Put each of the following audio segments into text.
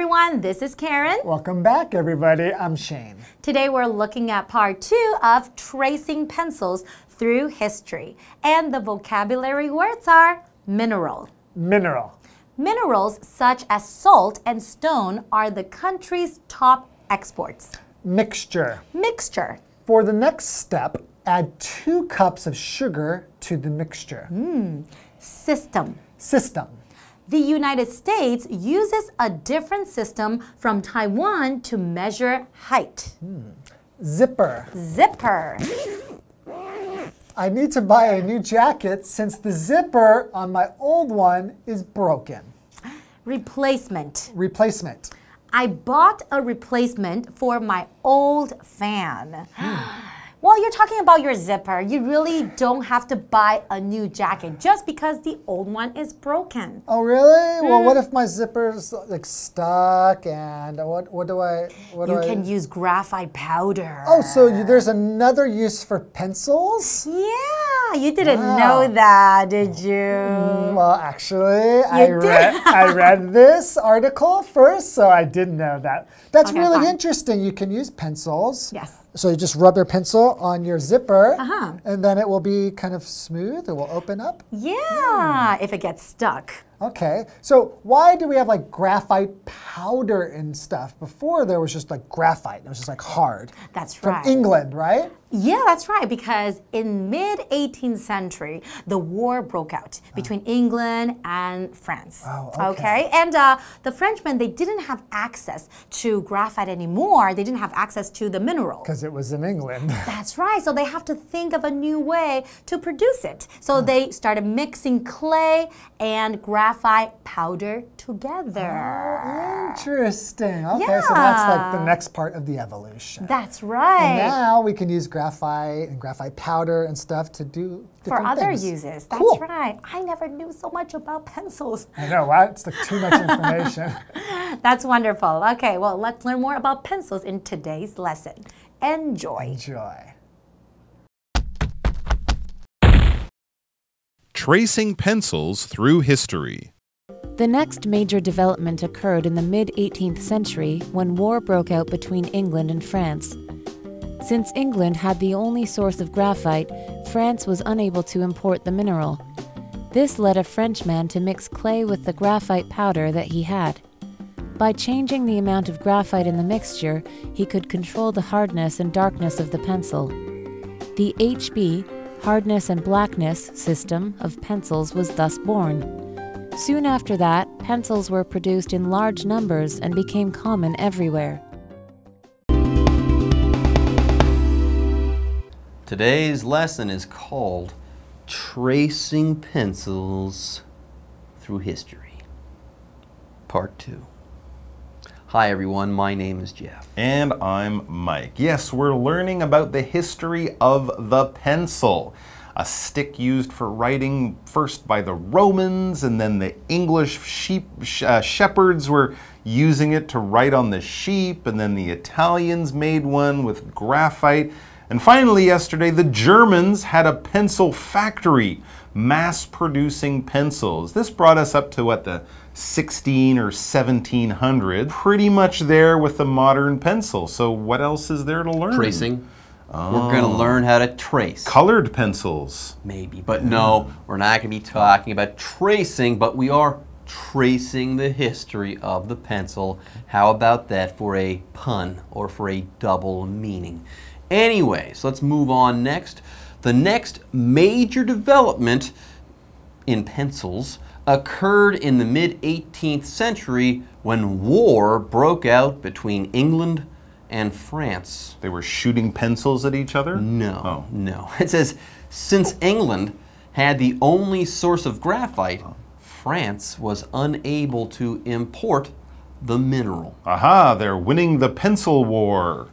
everyone, this is Karen. Welcome back, everybody. I'm Shane. Today we're looking at part 2 of tracing pencils through history. And the vocabulary words are mineral. Mineral. Minerals such as salt and stone are the country's top exports. Mixture. Mixture. For the next step, add 2 cups of sugar to the mixture. System. System. The United States uses a different system from Taiwan to measure height. Zipper. Zipper. I need to buy a new jacket since the zipper on my old one is broken. Replacement. Replacement. I bought a replacement for my old fan. Well, you're talking about your zipper. You really don't have to buy a new jacket just because the old one is broken. Oh, really? Well, what if my zipper's like stuck and what do I... You can use graphite powder. Oh, so there's another use for pencils? Yeah, you didn't know that, did you? Well, actually, I read this article first, so I did know that. That's really interesting. You can use pencils. Yes. So you just rub your pencil on your zipper, and then it will be kind of smooth. It will open up. Yeah, if it gets stuck. Okay, so why do we have like graphite powder and stuff? Before there was just like graphite. It was just like hard. That's right. From England, right? Yeah, that's right, because in mid-18th century, the war broke out between England and France. Oh, okay. And the Frenchmen, they didn't have access to graphite anymore. They didn't have access to the mineral. Because it was in England. That's right, so they have to think of a new way to produce it. So they started mixing clay and graphite powder together. Oh, interesting. Okay, so that's like the next part of the evolution. That's right. And now we can use graphite and graphite powder and stuff to do different for other things. uses. That's Cool. right. I never knew so much about pencils. I know, right? It's like too much information. That's wonderful. Okay, well, let's learn more about pencils in today's lesson. Enjoy. Enjoy. Tracing pencils through history. The next major development occurred in the mid-18th century when war broke out between England and France. Since England had the only source of graphite, France was unable to import the mineral. This led a Frenchman to mix clay with the graphite powder that he had. By changing the amount of graphite in the mixture, he could control the hardness and darkness of the pencil. The HB, hardness and blackness, system of pencils was thus born. Soon after that, pencils were produced in large numbers and became common everywhere. Today's lesson is called Tracing Pencils Through History, Part 2. Hi everyone, my name is Jeff. And I'm Mike. Yes, we're learning about the history of the pencil. A stick used for writing first by the Romans, and then the English shepherds were using it to write on the sheep, and then the Italians made one with graphite. And finally yesterday, the Germans had a pencil factory, mass-producing pencils. This brought us up to what, the 16 or 1700, pretty much there with the modern pencil. So what else is there to learn? Tracing. We're going to learn how to trace. Colored pencils. Maybe, but no, we're not going to be talking about tracing, but we are tracing the history of the pencil. How about that for a pun or for a double meaning? Anyway, so let's move on next. The next major development in pencils occurred in the mid-18th century when war broke out between England and France. They were shooting pencils at each other? No, no. It says, since England had the only source of graphite, France was unable to import the mineral. Aha, they're winning the pencil war.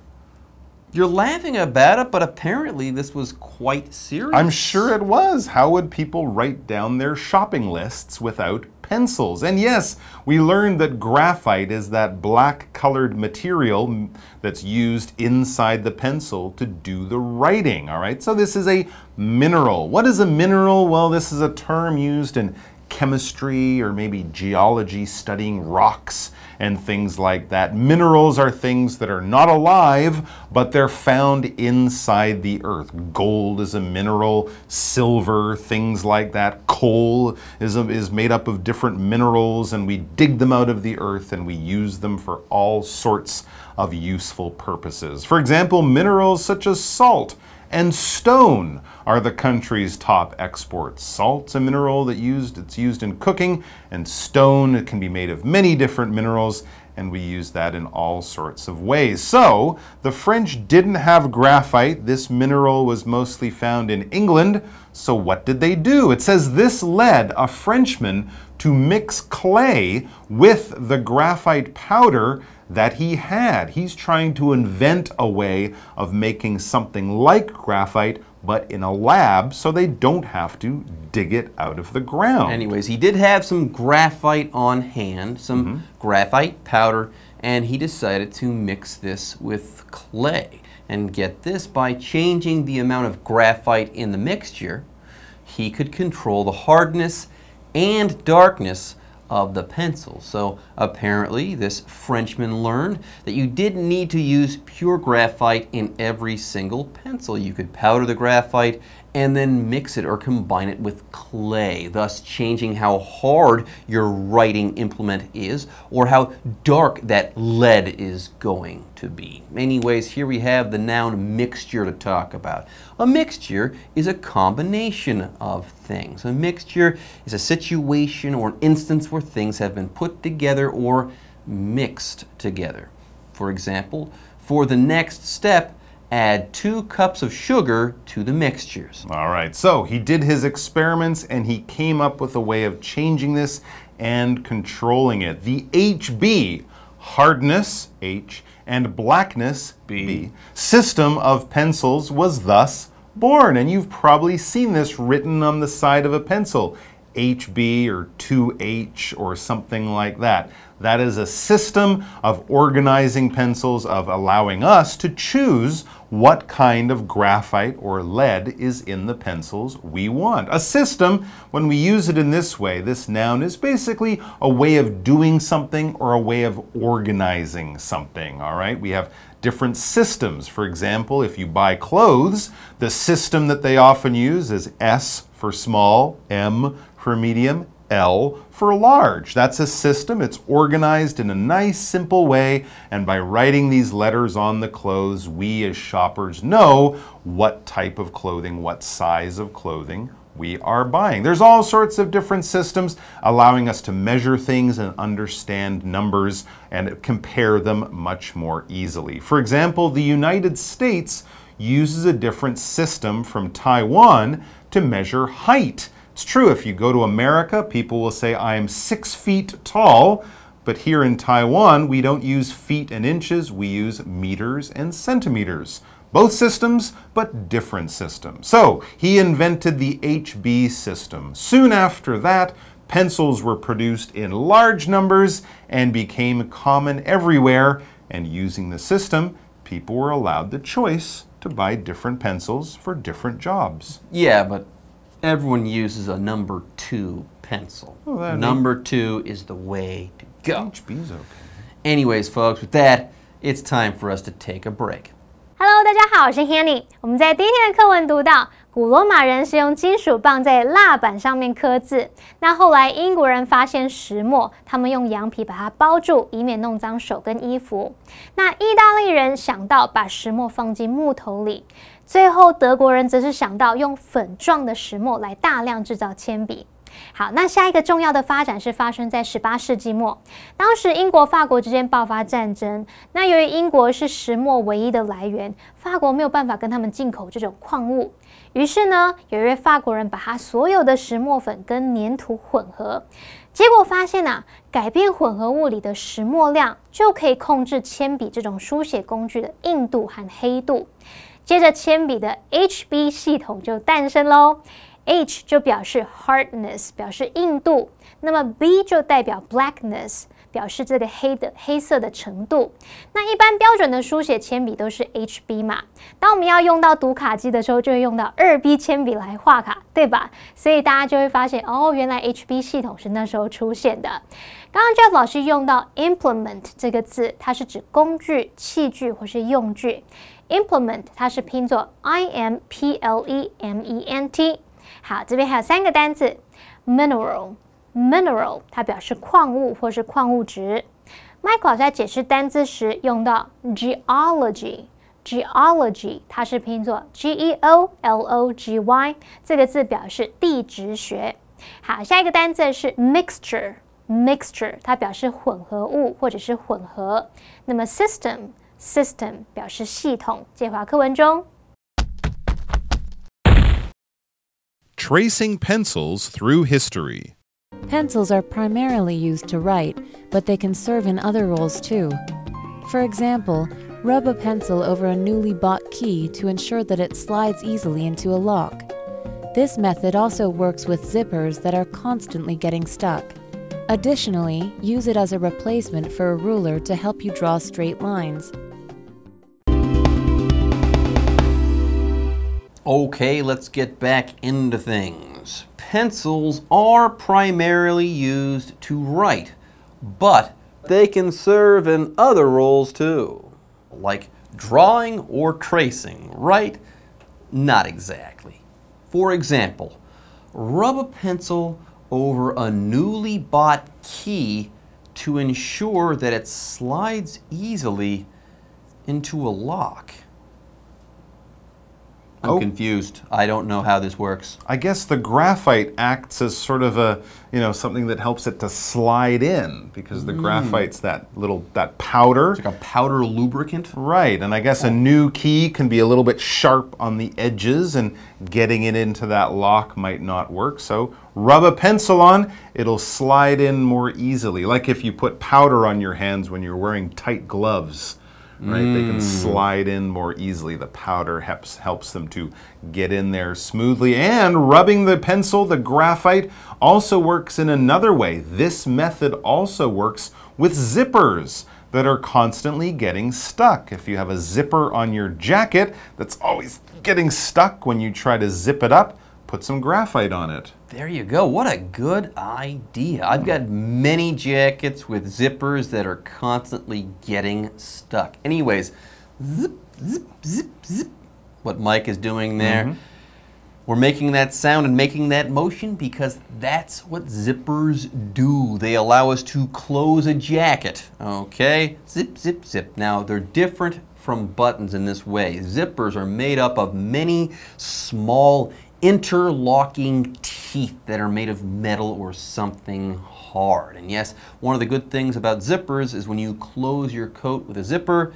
You're laughing about it, but apparently this was quite serious. I'm sure it was. How would people write down their shopping lists without pencils? And yes, we learned that graphite is that black-colored material that's used inside the pencil to do the writing, all right? So this is a mineral. What is a mineral? Well, this is a term used in chemistry or maybe geology, studying rocks and things like that. Minerals are things that are not alive, but they're found inside the earth. Gold is a mineral, silver, things like that. Coal is made up of different minerals, and we dig them out of the earth and we use them for all sorts of useful purposes. For example, minerals such as salt and stone are the country's top exports. Salt's a mineral it's used in cooking, and stone, it can be made of many different minerals, and we use that in all sorts of ways. So, the French didn't have graphite. This mineral was mostly found in England. So what did they do? It says this led a Frenchman to mix clay with the graphite powder that he had. He's trying to invent a way of making something like graphite, but in a lab, so they don't have to dig it out of the ground. Anyways, he did have some graphite on hand, some graphite powder, and he decided to mix this with clay. And get this, by changing the amount of graphite in the mixture, he could control the hardness and darkness of the pencil. So apparently this Frenchman learned that you didn't need to use pure graphite in every single pencil. You could powder the graphite and then mix it or combine it with clay, thus changing how hard your writing implement is or how dark that lead is going to be. Anyways, here we have the noun mixture to talk about. A mixture is a combination of things. A mixture is a situation or an instance where things have been put together or mixed together. For example, for the next step, add 2 cups of sugar to the mixtures. All right, so he did his experiments and he came up with a way of changing this and controlling it. The HB, hardness, H, and blackness, B, system of pencils was thus born. And you've probably seen this written on the side of a pencil, HB or 2H or something like that. That is a system of organizing pencils, of allowing us to choose what kind of graphite or lead is in the pencils we want. A system, when we use it in this way, this noun is basically a way of doing something or a way of organizing something, all right? We have different systems. For example, if you buy clothes, the system that they often use is S for small, M for medium, L for large. That's a system. It's organized in a nice, simple way, and by writing these letters on the clothes, we as shoppers know what type of clothing, what size of clothing we are buying. There's all sorts of different systems allowing us to measure things and understand numbers and compare them much more easily. For example, the United States uses a different system from Taiwan to measure height. It's true, if you go to America, people will say, I am 6 feet tall, but here in Taiwan, we don't use feet and inches, we use meters and centimeters. Both systems, but different systems. So, he invented the HB system. Soon after that, pencils were produced in large numbers and became common everywhere, and using the system, people were allowed the choice to buy different pencils for different jobs. Yeah, but everyone uses a number 2 pencil. Well, number 2 is the way to go. HB's okay. Anyways, folks, with that, it's time for us to take a break. Hello， 大家好，我是 Hanny。我们在第一天的课文读到，古罗马人是用金属棒在蜡板上面刻字。那后来英国人发现石墨，他们用羊皮把它包住，以免弄脏手跟衣服。那意大利人想到把石墨放进木头里。最后，德国人则是想到用粉状的石墨来大量制造铅笔。好，那下一个重要的发展是发生在18世纪末，当时英国、法国之间爆发战争。那由于英国是石墨唯一的来源，法国没有办法跟他们进口这种矿物。于是呢，有一位法国人把他所有的石墨粉跟粘土混合，结果发现啊，改变混合物里的石墨量，就可以控制铅笔这种书写工具的硬度和黑度。接着，铅笔的 HB 系统就诞生喽。H 就表示 hardness， 表示硬度，那么 B 就代表 blackness，表示这个黑色的程度。那一般标准的书写铅笔都是 HB 嘛，当我们要用到读卡机的时候，就会用到2B 铅笔来画卡，对吧？所以大家就会发现，哦，原来 HB 系统是那时候出现的。刚刚 Jeff 老师用到 implement 这个字，它是指工具、器具或是用具。implement 它是拼作 IMPLEMENT。好，这边还有3个单字 mineral 它表示矿物或是矿物质。Mike 老师在解释单字时用到 geology 它是拼作 GEOLOGY， 这个字表示地质学。好，下一个单字是 mixture 它表示混合物或者是混合。那么 system 表示系统。接回课文中。Tracing pencils through history. Pencils are primarily used to write, but they can serve in other roles too. For example, rub a pencil over a newly bought key to ensure that it slides easily into a lock. This method also works with zippers that are constantly getting stuck. Additionally, use it as a replacement for a ruler to help you draw straight lines. Okay, let's get back into things. Pencils are primarily used to write, but they can serve in other roles too, like drawing or tracing, right? Not exactly. For example, rub a pencil over a newly bought key to ensure that it slides easily into a lock. I'm confused. I don't know how this works. I guess the graphite acts as sort of a, something that helps it to slide in, because the graphite's that powder. It's like a powder lubricant? Right, and I guess a new key can be a little bit sharp on the edges, and getting it into that lock might not work. So rub a pencil on, it'll slide in more easily. Like if you put powder on your hands when you're wearing tight gloves. Right, they can slide in more easily. The powder helps them to get in there smoothly. And rubbing the pencil, the graphite, also works in another way. This method also works with zippers that are constantly getting stuck. If you have a zipper on your jacket that's always getting stuck when you try to zip it up, put some graphite on it. There you go. What a good idea. I've got many jackets with zippers that are constantly getting stuck. Anyways, zip, zip, zip, zip. What Mike is doing there. We're making that sound and making that motion because that's what zippers do. They allow us to close a jacket. Okay? Zip, zip, zip. Now, they're different from buttons in this way. Zippers are made up of many small interlocking teeth that are made of metal or something hard. And yes, one of the good things about zippers is when you close your coat with a zipper,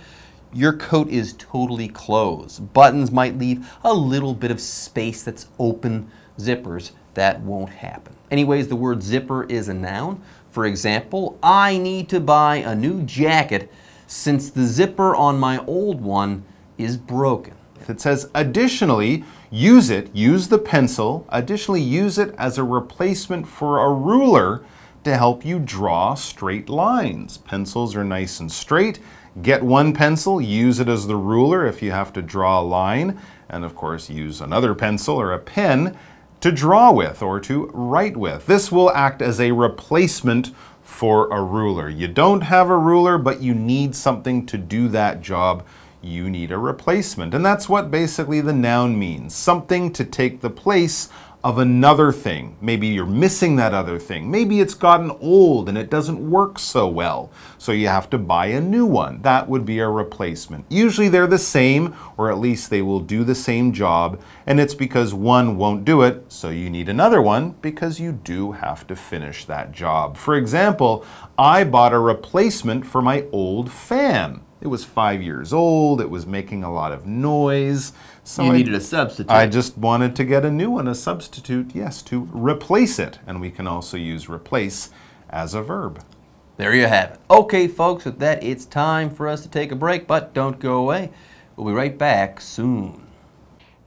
your coat is totally closed. Buttons might leave a little bit of space that's open. Zippers, that won't happen. Anyways, the word zipper is a noun. For example, I need to buy a new jacket since the zipper on my old one is broken. It says, additionally, use the pencil, additionally use it as a replacement for a ruler to help you draw straight lines. Pencils are nice and straight. Get one pencil, use it as the ruler if you have to draw a line, and of course use another pencil or a pen to draw with or to write with. This will act as a replacement for a ruler. You don't have a ruler, but you need something to do that job. You need a replacement. And that's what basically the noun means. Something to take the place of another thing. Maybe you're missing that other thing. Maybe it's gotten old and it doesn't work so well, so you have to buy a new one. That would be a replacement. Usually they're the same, or at least they will do the same job, and it's because one won't do it, so you need another one because you do have to finish that job. For example, I bought a replacement for my old fan. It was 5 years old, it was making a lot of noise. So you needed a substitute. I just wanted to get a new one, a substitute, yes, to replace it. And we can also use replace as a verb. There you have it. Okay, folks, with that, it's time for us to take a break, but don't go away. We'll be right back soon.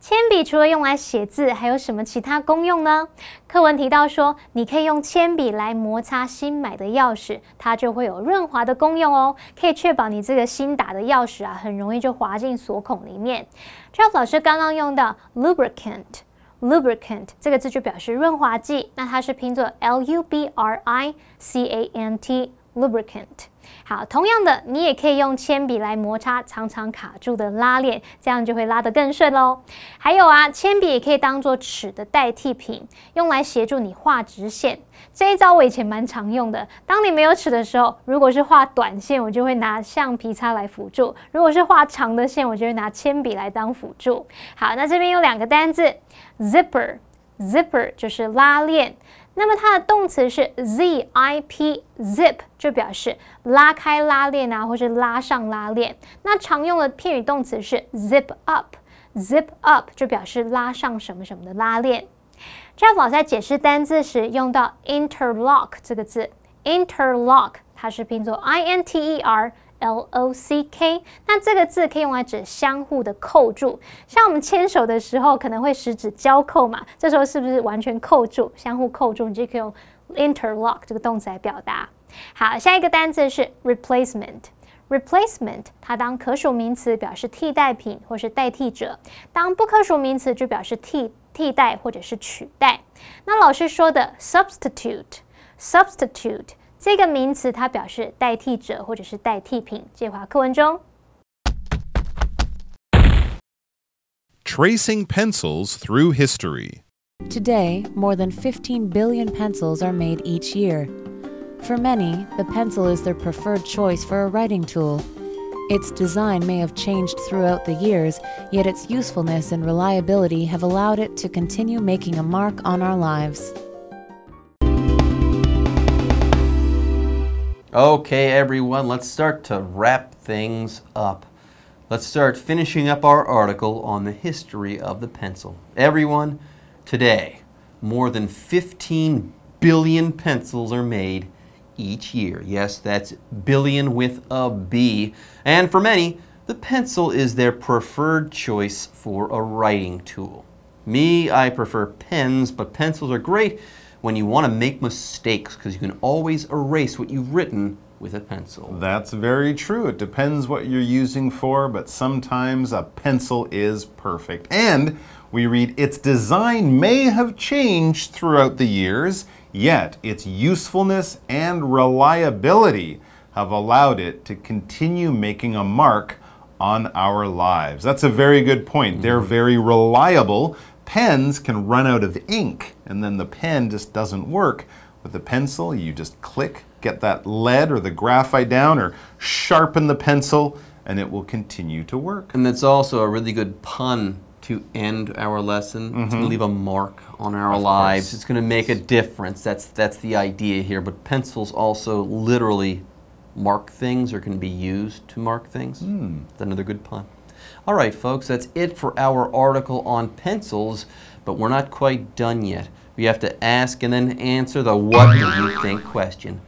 铅笔除了用来写字，还有什么其他功用呢？课文提到说，你可以用铅笔来摩擦新买的钥匙，它就会有润滑的功用哦，可以确保你这个新打的钥匙啊，很容易就滑进锁孔里面。Jeff 老师刚刚用到 lubricant 这个字就表示润滑剂，那它是拼作 lubricant lubricant。好，同样的，你也可以用铅笔来摩擦常常卡住的拉链，这样就会拉得更顺咯。还有啊，铅笔也可以当作尺的代替品，用来协助你画直线。这一招我以前蛮常用的。当你没有尺的时候，如果是画短线，我就会拿橡皮擦来辅助；如果是画长的线，我就会拿铅笔来当辅助。好，那这边有2个单字 ，zipper 就是拉链。那么它的动词是 zip， 就表示拉开拉链啊，或是拉上拉链。那常用的片语动词是 zip up 就表示拉上什么什么的拉链。Jeff 老师在解释单字时用到 interlock 这个字 ，interlock 它是拼作 interlock， 那这个字可以用来指相互的扣住，像我们牵手的时候可能会十指交扣嘛，这时候是不是完全扣住，相互扣住，你就可以用 interlock 这个动词来表达。好，下一个单字是 replacement， 它当可数名词表示替代品或是代替者，当不可数名词就表示替代或者是取代。那老师说的 substitute 这个名词它表示代替者或者是代替品，介华课文中。Tracing pencils through history. Today, more than 15 billion pencils are made each year. For many, the pencil is their preferred choice for a writing tool. Its design may have changed throughout the years, yet its usefulness and reliability have allowed it to continue making a mark on our lives. Okay, everyone, let's start to wrap things up. Let's start finishing up our article on the history of the pencil. Everyone, today, more than 15 billion pencils are made each year. Yes, that's billion with a B. And for many, the pencil is their preferred choice for a writing tool. Me, I prefer pens, but pencils are great when you want to make mistakes because you can always erase what you've written with a pencil. That's very true. It depends what you're using for, but sometimes a pencil is perfect. And we read, its design may have changed throughout the years, yet its usefulness and reliability have allowed it to continue making a mark on our lives. That's a very good point. They're very reliable. Pens can run out of ink, and then the pen just doesn't work. With a pencil, you just click, get that lead or the graphite down, or sharpen the pencil, and it will continue to work. And that's also a really good pun to end our lesson. It's going to leave a mark on our lives. It's going to make a difference. That's the idea here. But pencils also literally mark things or can be used to mark things. That's another good pun. All right, folks, that's it for our article on pencils, but we're not quite done yet. We have to ask and then answer the what do you think question.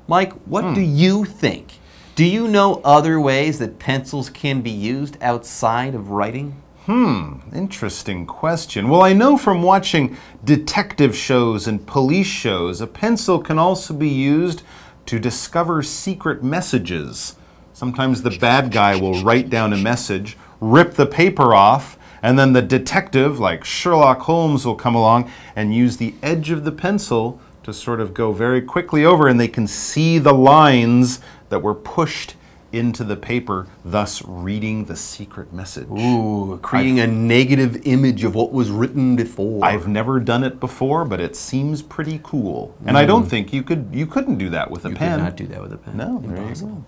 Mike, what do you think? Do you know other ways that pencils can be used outside of writing? Interesting question. Well, I know from watching detective shows and police shows, a pencil can also be used to discover secret messages. Sometimes the bad guy will write down a message, rip the paper off, and then the detective, like Sherlock Holmes, will come along and use the edge of the pencil to sort of go very quickly over, and they can see the lines that were pushed into the paper, thus reading the secret message. Ooh, creating a negative image of what was written before. I've never done it before, but it seems pretty cool. And I don't think you couldn't do that with a pen. You could not do that with a pen. No, there you impossible. go.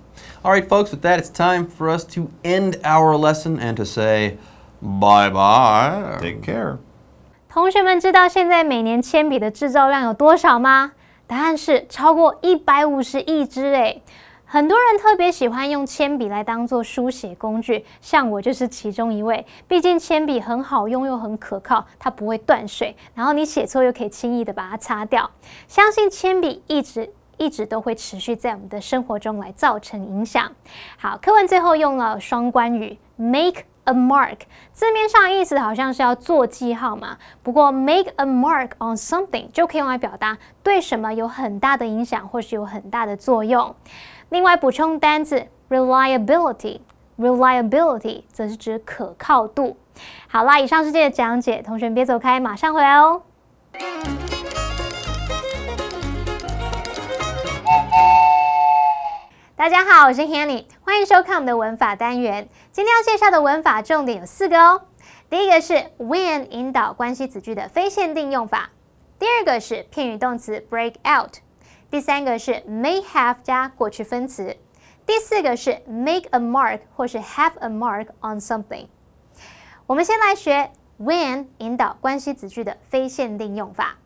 All right, folks, with that, it's time for us to end our lesson and to say bye-bye. Take care. 同学们知道现在每年铅笔的制造量有多少吗？答案是超过150亿支诶。很多人特别喜欢用铅笔来当做书写工具，像我就是其中一位。毕竟铅笔很好用又很可靠，它不会断水，然后你写错又可以轻易的把它擦掉。相信铅笔一直都会持续在我们的生活中来造成影响。好，课文最后用了双关语 make a mark， 字面上的意思好像是要做记号嘛。不过 make a mark on something 就可以用来表达对什么有很大的影响，或是有很大的作用。另外补充单字 reliability 则是指可靠度。好啦，以上是这个讲解，同学们别走开，马上回来哦。大家好，我是 Hanny， 欢迎收看我们的文法单元。今天要介绍的文法重点有4个哦。第一个是 when 引导关系子句的非限定用法，第二个是片语动词 break out， 第三个是 may have 加过去分词，第四个是 make a mark 或是 have a mark on something。我们先来学 when 引导关系子句的非限定用法。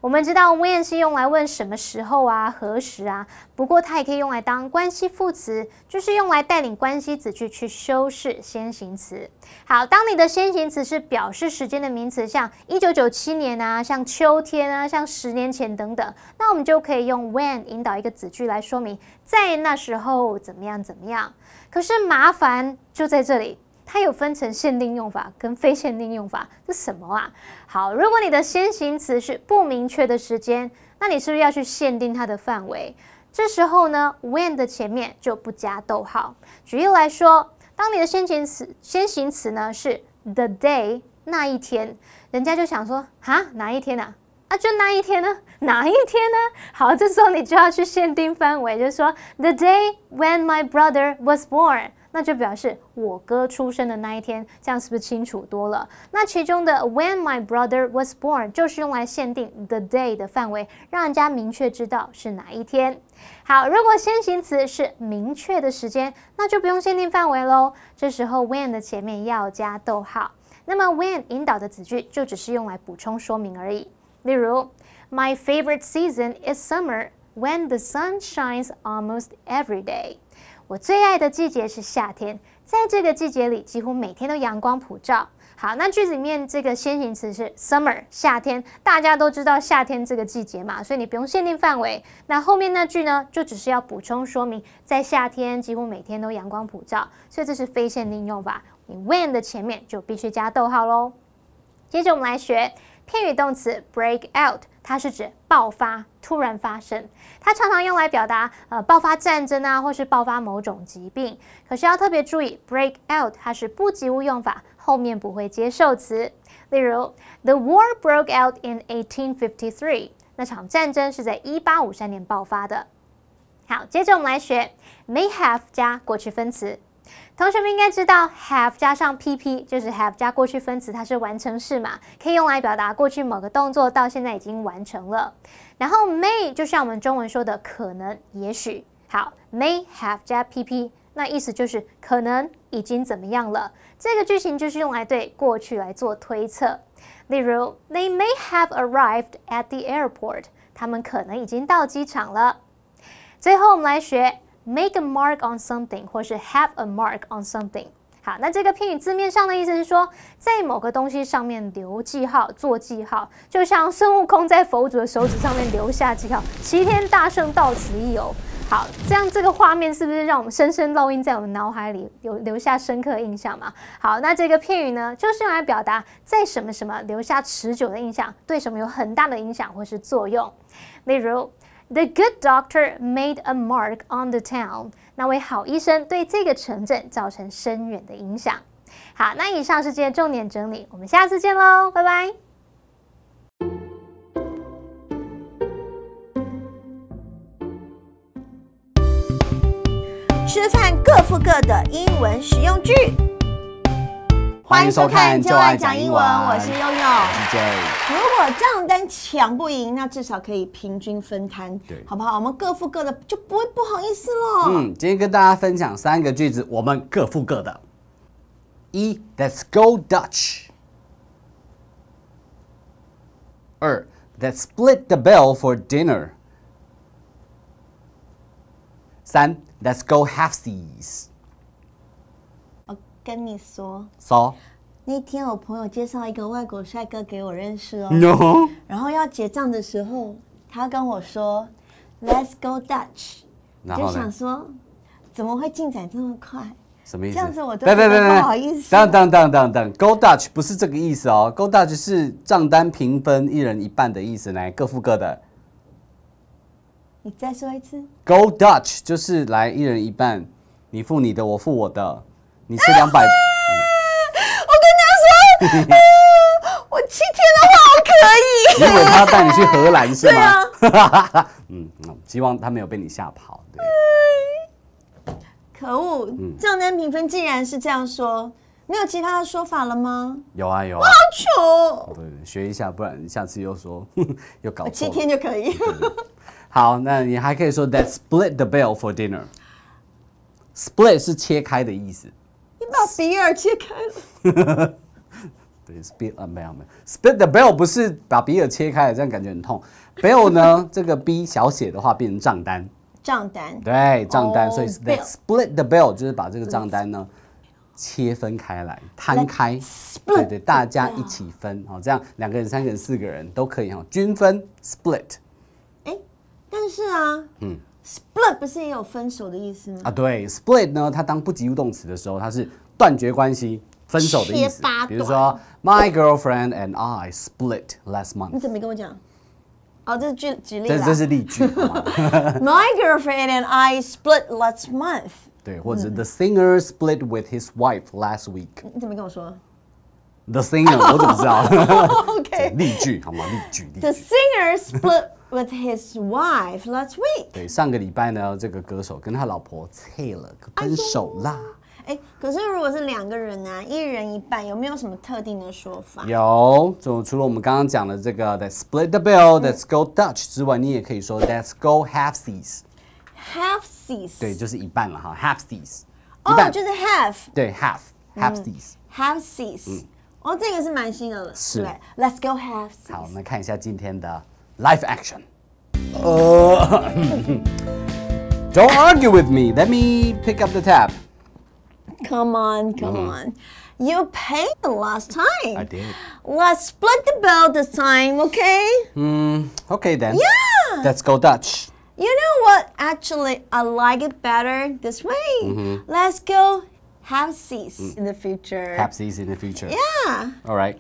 我们知道 when 是用来问什么时候啊、何时啊，不过它也可以用来当关系副词，就是用来带领关系子句去修饰先行词。好，当你的先行词是表示时间的名词，像1997年啊、像秋天啊、像10年前等等，那我们就可以用 when 引导一个子句来说明在那时候怎么样怎么样。可是麻烦就在这里。它有分成限定用法跟非限定用法，这什么啊？好，如果你的先行词是不明确的时间，那你是不是要去限定它的范围？这时候呢 when 的前面就不加逗号。举例来说，当你的先行词呢是 the day 那一天，人家就想说哈哪一天啊？啊，就那一天呢？哪一天呢？好，这时候你就要去限定范围，就是说 the day when my brother was born。那就表示我哥出生的那一天，这样是不是清楚多了？那其中的 when my brother was born 就是用来限定 the day 的范围，让人家明确知道是哪一天。好，如果先行词是明确的时间，那就不用限定范围咯。这时候 when 的前面要加逗号。那么 when 引导的子句就只是用来补充说明而已。例如 My favorite season is summer when the sun shines almost every day。我最爱的季节是夏天，在这个季节里几乎每天都阳光普照。好，那句子里面这个先行词是 summer 夏天，大家都知道夏天这个季节嘛，所以你不用限定范围。那后面那句呢，就只是要补充说明在夏天几乎每天都阳光普照，所以这是非限定用法。你 when 的前面就必须加逗号咯。接着我们来学片语动词 break out， 它是指爆发、突然发生。它常常用来表达爆发战争啊，或是爆发某种疾病。可是要特别注意 break out 它是不及物用法，后面不会接受词。例如 The war broke out in 1853， 那场战争是在1853年爆发的。好，接着我们来学 may have 加过去分词。同学们应该知道 have 加上 pp 就是 have 加过去分词，它是完成式嘛，可以用来表达过去某个动作到现在已经完成了。然后 may 就像我们中文说的可能、也许。好 may have 加 pp， 那意思就是可能已经怎么样了。这个句型就是用来对过去来做推测。例如 They may have arrived at the airport， 他们可能已经到机场了。最后我们来学make a mark on something 或是 have a mark on something。 好，那这个片语字面上的意思是说在某个东西上面留记号、做记号，就像孙悟空在佛祖的手指上面留下记号，齐天大圣到此一游。好，这样这个画面是不是让我们深深烙印在我们脑海里，留下深刻印象嘛？好，那这个片语呢，就是用来表达在什么什么留下持久的印象，对什么有很大的影响或是作用。例如The good doctor made a mark on the town。 那位好医生对这个城镇造成深远的影响。好，那以上是这些重点整理，我们下次见喽，拜拜。吃饭各付各的英文实用句。欢迎收看就爱讲英文，我是悠悠。DJ。如果账单抢不赢，那至少可以平均分摊，对，好不好？我们各付各的，就不会不好意思了。今天跟大家分享3个句子，我们各付各的。1 Let's go Dutch。 2 Let's split the bill for dinner。 3 Let's go halfsies。我跟你说，那天我朋友介绍一个外国帅哥给我认识哦。No。然后要结账的时候，他跟我说 Let's go Dutch。 就想说，怎么会进展这么快？什么意思？这样子我都觉得不好意思。等 ，Go Dutch 不是这个意思哦 ，Go Dutch 是账单平分，一人一半的意思，来各付各的。你再说一次。Go Dutch 就是来一人一半，你付你的，我付我的，你吃200。我跟他说，我7天的话我可以。你以为他要带你去荷兰是吗？对啊。希望他没有被你吓跑。对。可恶，账单评分既然是这样说，没有其他的说法了吗？有啊有啊。我好糗。对，学一下，不然下次又说又搞错。7天就可以。好，那你还可以说 That split the bill for dinner。Split 是切开的意思。你把比尔切开了。对 ，split 没有 ，split the bill 不是把比尔切开了，这样感觉很痛。bill 呢，这个 b 小写的话变成账单。账单，对，账单，所以 that split the bill 就是把这个账单呢切分开来，摊开，对对，大家一起分，好，这样2个人、3个人、4个人都可以哈，均分 split。但是啊，split 不是也有分手的意思吗？啊，对 ，split 呢，它当不及物动词的时候，它是断绝关系、分手的意思。比如说，My girlfriend and I split last month。你怎么没跟我讲？哦，这是举例啦。这是例句。My girlfriend and I split last month。对，或者 The singer split with his wife last week。你怎么没跟我说 ？The singer， 我怎么知道 ？OK， 例句好吗？例句。The singer split with his wife last week。对，上个礼拜呢，这个歌手跟他老婆切了，分手啦。可是如果是2个人啊，一人一半，有没有什么特定的说法？有，就除了我们刚刚讲的这个 That split the bill, Let's go Dutch 之外，你也可以说 Let's go halfsies。halfsies。对，就是一半了哈 ，halfsies。哦，就是 half。对 halfsies。halfsies。哦，这个是蛮新的了。是。Let's go halfsies。好，我们看一下今天的 live action。Don't argue with me. Let me pick up the tab. Come on. You paid the last time. I did. Let's split the bill this time, okay? Okay then. Yeah. Let's go Dutch. You know what? Actually, I like it better this way. Let's go halfsies in the future. Halfsies in the future. Yeah. All right.